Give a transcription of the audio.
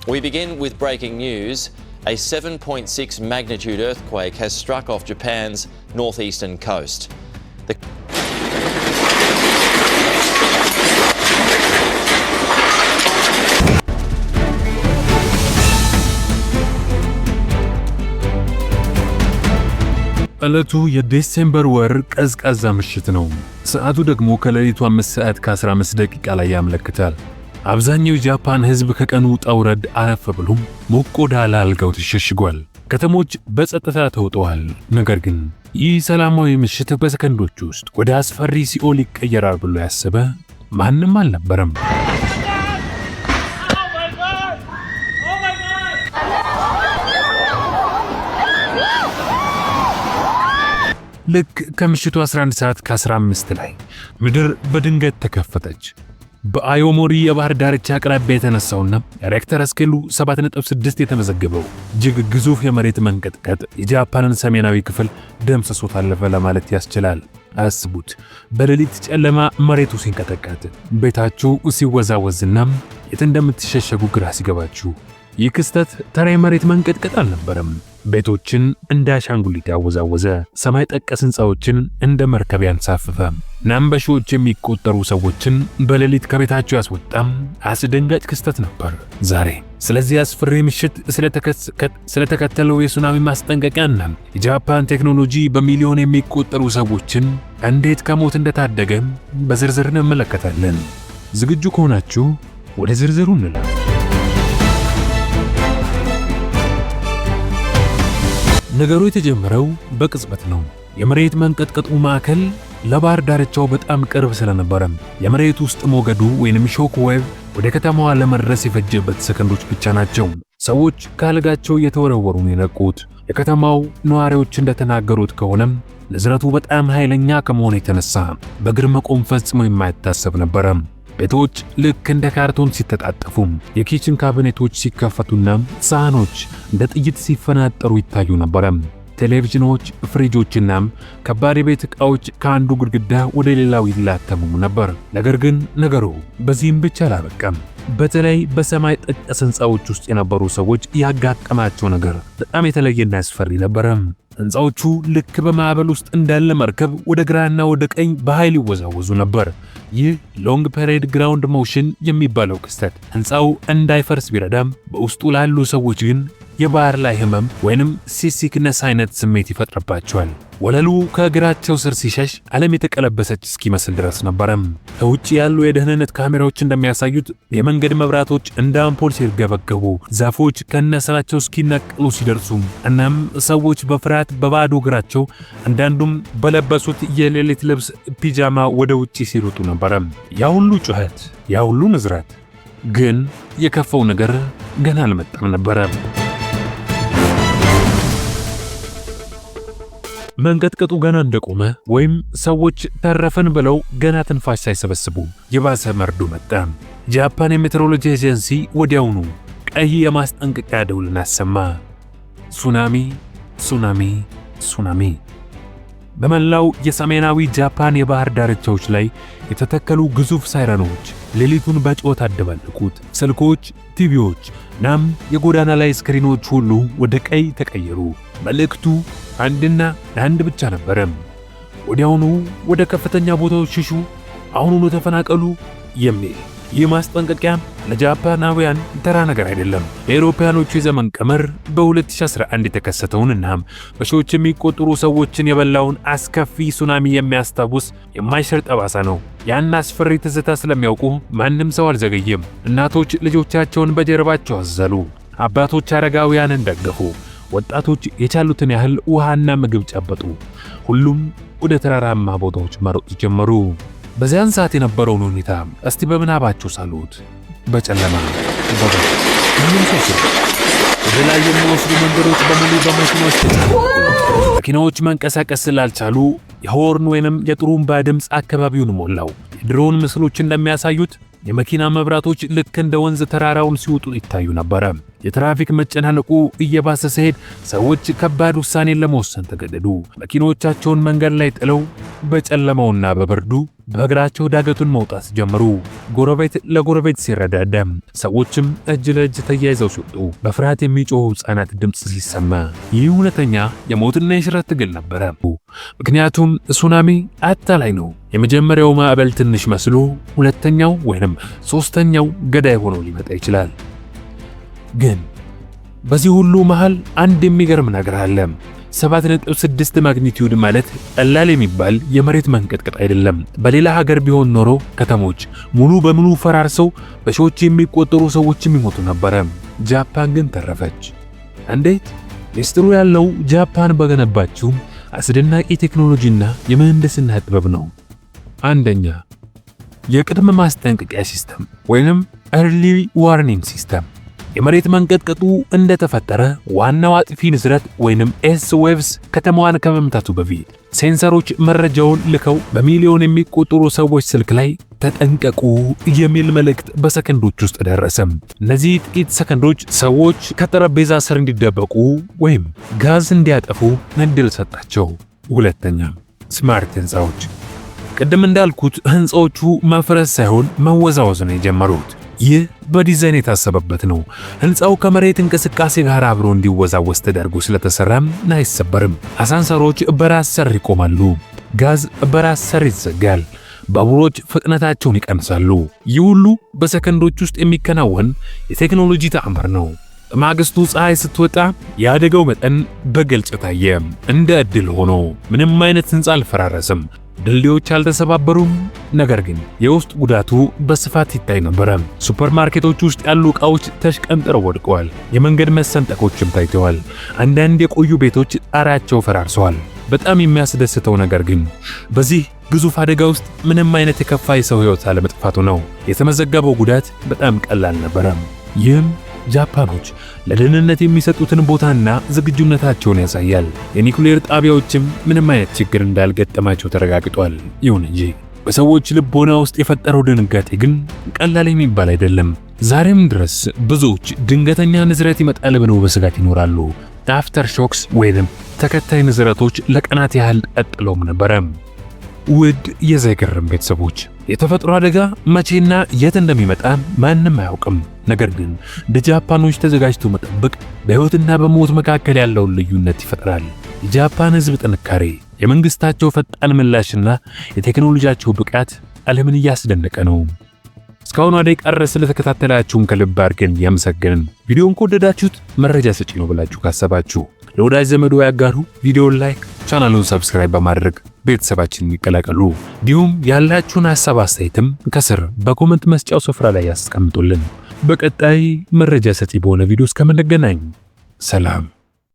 We begin with breaking news. A 7.6 magnitude earthquake has struck off Japan's northeastern coast. ዕለቱ የዲሴምበር ወር ቀዝቃዛ ምሽት ነው። ሰዓቱ ደግሞ ከሌሊቱ 5 ሰዓት ከ15 ደቂቃ ላይ ያመለክታል። አብዛኛው የጃፓን ሕዝብ ከቀኑ ውጣ ውረድ አረፍ ብሎም ሞቅ ወዳለ አልጋው ተሸሽጓል። ከተሞች በጸጥታ ተውጠዋል። ነገር ግን ይህ ሰላማዊ ምሽት በሰከንዶች ውስጥ ወደ አስፈሪ ሲኦል ይቀየራል ብሎ ያሰበ ማንም አልነበረም። ልክ ከምሽቱ 11 ሰዓት ከ15 ላይ ምድር በድንገት ተከፈተች። በአዮሞሪ የባህር ዳርቻ አቅራቢያ የተነሳውና ሬክተር ስኬሉ 7.6 የተመዘገበው እጅግ ግዙፍ የመሬት መንቀጥቀጥ የጃፓንን ሰሜናዊ ክፍል ደምስሶት አለፈ ለማለት ያስችላል። አስቡት፣ በሌሊት ጨለማ መሬቱ ሲንቀጠቀጥ፣ ቤታችሁ ሲወዛወዝና የት እንደምትሸሸጉ ግራ ሲገባችሁ። ይህ ክስተት ተራ የመሬት መንቀጥቀጥ አልነበረም። ቤቶችን እንደ አሻንጉሊት ያወዛወዘ፣ ሰማይ ጠቀስ ሕንፃዎችን እንደ መርከብ ያንሳፈፈ፣ እናም በሺዎች የሚቆጠሩ ሰዎችን በሌሊት ከቤታቸው ያስወጣም አስደንጋጭ ክስተት ነበር። ዛሬ ስለዚህ አስፈሪ ምሽት ስለተከተለው የሱናሚ ማስጠንቀቂያና የጃፓን ቴክኖሎጂ በሚሊዮን የሚቆጠሩ ሰዎችን እንዴት ከሞት እንደታደገ በዝርዝር እንመለከታለን። ዝግጁ ከሆናችሁ ወደ ዝርዝሩ እንላለን። ነገሩ የተጀመረው በቅጽበት ነው። የመሬት መንቀጥቀጡ ማዕከል ለባህር ዳርቻው በጣም ቅርብ ስለነበረ የመሬት ውስጥ ሞገዱ ወይንም ሾክ ዌቭ ወደ ከተማዋ ለመድረስ የፈጀበት ሰከንዶች ብቻ ናቸው። ሰዎች ከአልጋቸው እየተወረወሩ ነው የነቁት። የከተማው ነዋሪዎች እንደተናገሩት ከሆነም ንዝረቱ በጣም ኃይለኛ ከመሆኑ የተነሳ በእግር መቆም ፈጽሞ የማይታሰብ ነበረ። ቤቶች ልክ እንደ ካርቶን ሲተጣጠፉ፣ የኪችን ካቢኔቶች ሲከፈቱና ሳህኖች እንደ ጥይት ሲፈናጠሩ ይታዩ ነበር። ቴሌቪዥኖች፣ ፍሪጆችና ከባድ የቤት ዕቃዎች ከአንዱ ግድግዳ ወደ ሌላው ይላተሙ ነበር። ነገር ግን ነገሩ በዚህም ብቻ አላበቃም። በተለይ በሰማይ ጠቀስ ሕንፃዎች ውስጥ የነበሩ ሰዎች ያጋጠማቸው ነገር በጣም የተለየና ያስፈሪ ነበር። ሕንፃዎቹ ልክ በማዕበል ውስጥ እንዳለ መርከብ ወደ ግራና ወደ ቀኝ በኃይል ይወዛወዙ ነበር። ይህ ሎንግ ፔሪድ ግራውንድ ሞሽን የሚባለው ክስተት ሕንፃው እንዳይፈርስ ቢረዳም በውስጡ ላሉ ሰዎች ግን የባህር ላይ ህመም ወይንም ሲሲክነስ አይነት ስሜት ይፈጥርባቸዋል። ወለሉ ከእግራቸው ስር ሲሸሽ ዓለም የተቀለበሰች እስኪመስል ድረስ ነበረም። ከውጭ ያሉ የደህንነት ካሜራዎች እንደሚያሳዩት የመንገድ መብራቶች እንደ አምፖል ሲርገበገቡ፣ ዛፎች ከነስራቸው እስኪነቀሉ ሲደርሱ፣ እናም ሰዎች በፍርሃት በባዶ እግራቸው አንዳንዱም በለበሱት የሌሊት ልብስ ፒጃማ ወደ ውጪ ሲሮጡ ነበረ። ያ ሁሉ ጩኸት፣ ያ ሁሉ ንዝረት፣ ግን የከፋው ነገር ገና አልመጣም ነበረ። መንቀጥቀጡ ገና እንደቆመ ወይም ሰዎች ተረፈን ብለው ገና ትንፋሽ ሳይሰበስቡ የባሰ መርዶ መጣ። ጃፓን የሜትሮሎጂ ኤጀንሲ ወዲያውኑ ቀይ የማስጠንቀቂያ ደውልን አሰማ። ሱናሚ፣ ሱናሚ፣ ሱናሚ። በመላው የሰሜናዊ ጃፓን የባህር ዳርቻዎች ላይ የተተከሉ ግዙፍ ሳይረኖች ሌሊቱን በጩኸት አደባለቁት። ስልኮች፣ ቲቪዎች እናም የጎዳና ላይ ስክሪኖች ሁሉ ወደ ቀይ ተቀየሩ። መልእክቱ አንድና አንድ ብቻ ነበረ። ወዲያውኑ ወደ ከፍተኛ ቦታዎች ሽሹ፣ አሁኑኑ ተፈናቀሉ የሚል። ይህ ማስጠንቀቂያ ለጃፓናውያን ተራ ነገር አይደለም። ለአውሮፓውያኖቹ የዘመን ቀመር በ2011 የተከሰተውንና በሺዎች የሚቆጠሩ ሰዎችን የበላውን አስከፊ ሱናሚ የሚያስታውስ የማይሽር ጠባሳ ነው። ያን አስፈሪ ትዝታ ስለሚያውቁ ማንም ሰው አልዘገየም። እናቶች ልጆቻቸውን በጀርባቸው አዘሉ፣ አባቶች አረጋውያንን ደገፉ፣ ወጣቶች የቻሉትን ያህል ውሃና ምግብ ጨበጡ። ሁሉም ወደ ተራራማ ቦታዎች መሮጥ ጀመሩ። በዚያን ሰዓት የነበረውን ሁኔታ እስቲ በምናባችሁ ሳሉት። በጨለማ ወደ ላይ የሚወስዱ መንገዶች በሙሉ በመኪናዎች ተጨናነቁ። መኪናዎች መንቀሳቀስ ስላልቻሉ የሆርን ወይንም የጥሩምባ ድምፅ አካባቢውን ሞላው። የድሮን ምስሎች እንደሚያሳዩት የመኪና መብራቶች ልክ እንደ ወንዝ ተራራውን ሲወጡ ይታዩ ነበር። የትራፊክ መጨናነቁ እየባሰ ሲሄድ ሰዎች ከባድ ውሳኔን ለመወሰን ተገደዱ። መኪኖቻቸውን መንገድ ላይ ጥለው በጨለማውና በብርዱ በእግራቸው ዳገቱን መውጣት ጀመሩ። ጎረቤት ለጎረቤት ሲረዳዳ፣ ሰዎችም እጅ ለእጅ ተያይዘው ሲወጡ በፍርሃት የሚጮሁ ሕፃናት ድምፅ ሲሰማ ይህ እውነተኛ የሞትና የሽረት ትግል ነበረ። ምክንያቱም ሱናሚ አታላይ ነው። የመጀመሪያው ማዕበል ትንሽ መስሎ ሁለተኛው ወይንም ሶስተኛው ገዳይ ሆኖ ሊመጣ ይችላል። ግን በዚህ ሁሉ መሃል አንድ የሚገርም ነገር አለ። 7.6 ማግኒቲዩድ ማለት ቀላል የሚባል የመሬት መንቀጥቀጥ አይደለም። በሌላ ሀገር ቢሆን ኖሮ ከተሞች ሙሉ በሙሉ ፈራርሰው በሺዎች የሚቆጠሩ ሰዎች የሚሞቱ ነበረ። ጃፓን ግን ተረፈች። እንዴት? ሚስጥሩ ያለው ጃፓን በገነባችው አስደናቂ ቴክኖሎጂና የምህንድስና ጥበብ ነው። አንደኛ፣ የቅድመ ማስጠንቀቂያ ሲስተም ወይንም ኤርሊ ዋርኒንግ ሲስተም። የመሬት መንቀጥቀጡ እንደተፈጠረ ዋናው አጥፊ ንዝረት ወይንም ኤስ ዌቭስ ከተማዋን ከመምታቱ በፊት ሴንሰሮች መረጃውን ልከው በሚሊዮን የሚቆጠሩ ሰዎች ስልክ ላይ ተጠንቀቁ የሚል መልእክት በሰከንዶች ውስጥ ደረሰ። እነዚህ ጥቂት ሰከንዶች ሰዎች ከጠረጴዛ ስር እንዲደበቁ ወይም ጋዝ እንዲያጠፉ እድል ሰጣቸው። ሁለተኛ፣ ስማርት ህንፃዎች። ቅድም እንዳልኩት ህንፃዎቹ መፍረስ ሳይሆን መወዛወዝ ነው የጀመሩት። ይህ በዲዛይን የታሰበበት ነው። ህንፃው ከመሬት እንቅስቃሴ ጋር አብሮ እንዲወዛወዝ ተደርጎ ስለተሰራም አይሰበርም። አሳንሰሮች በራስ ሰር ይቆማሉ። ጋዝ በራስ ሰር ይዘጋል። ባቡሮች ፍጥነታቸውን ይቀንሳሉ። ይህ ሁሉ በሰከንዶች ውስጥ የሚከናወን የቴክኖሎጂ ተአምር ነው። ማግስቱ ፀሐይ ስትወጣ የአደጋው መጠን በግልጽ ታየ። እንደ ዕድል ሆኖ ምንም አይነት ህንፃ አልፈራረሰም። ድልድዮች አልተሰባበሩም። ነገር ግን የውስጥ ጉዳቱ በስፋት ይታይ ነበር። ሱፐርማርኬቶች ውስጥ ያሉ ዕቃዎች ተሽቀንጥረው ወድቀዋል። የመንገድ መሰንጠቆችም ታይተዋል። አንዳንድ የቆዩ ቤቶች ጣሪያቸው ፈራርሰዋል። በጣም የሚያስደስተው ነገር ግን በዚህ ግዙፍ አደጋ ውስጥ ምንም አይነት የከፋ የሰው ሕይወት አለመጥፋቱ ነው። የተመዘገበው ጉዳት በጣም ቀላል ነበር። ይህም ጃፓኖች ለደህንነት የሚሰጡትን ቦታና ዝግጁነታቸውን ያሳያል። የኒኩሌር ጣቢያዎችም ምንም አይነት ችግር እንዳልገጠማቸው ተረጋግጧል። ይሁን እንጂ በሰዎች ልቦና ውስጥ የፈጠረው ድንጋጤ ግን ቀላል የሚባል አይደለም። ዛሬም ድረስ ብዙዎች ድንገተኛ ንዝረት ይመጣል ብለው በስጋት ይኖራሉ። አፍተር ሾክስ ወይንም ተከታይ ንዝረቶች ለቀናት ያህል ቀጥለውም ነበረ። ውድ የዘይገርም ቤተሰቦች፣ የተፈጥሮ አደጋ መቼና የት እንደሚመጣ ማንም አያውቅም። ነገር ግን ጃፓኖች ተዘጋጅቶ መጠበቅ በሕይወትና በሞት መካከል ያለውን ልዩነት ይፈጥራል። የጃፓን ሕዝብ ጥንካሬ፣ የመንግስታቸው ፈጣን ምላሽና የቴክኖሎጂያቸው ብቃት ዓለምን እያስደነቀ ነው። እስካሁን ደቂቃ ድረስ ስለተከታተላችሁን ከልብ አድርገን ያመሰግንን። ቪዲዮውን ከወደዳችሁት መረጃ ሰጪ ነው ብላችሁ ካሰባችሁ ለወዳጅ ዘመዶ ያጋሩ። ቪዲዮውን ላይክ፣ ቻናሉን ሰብስክራይብ በማድረግ ቤተሰባችንን ይቀላቀሉ። እንዲሁም ያላችሁን ሐሳብ አስተያየትም ከስር በኮሜንት መስጫው ስፍራ ላይ ያስቀምጡልን። በቀጣይ መረጃ ሰጪ በሆነ ቪዲዮ እስከምንገናኝ ሰላም።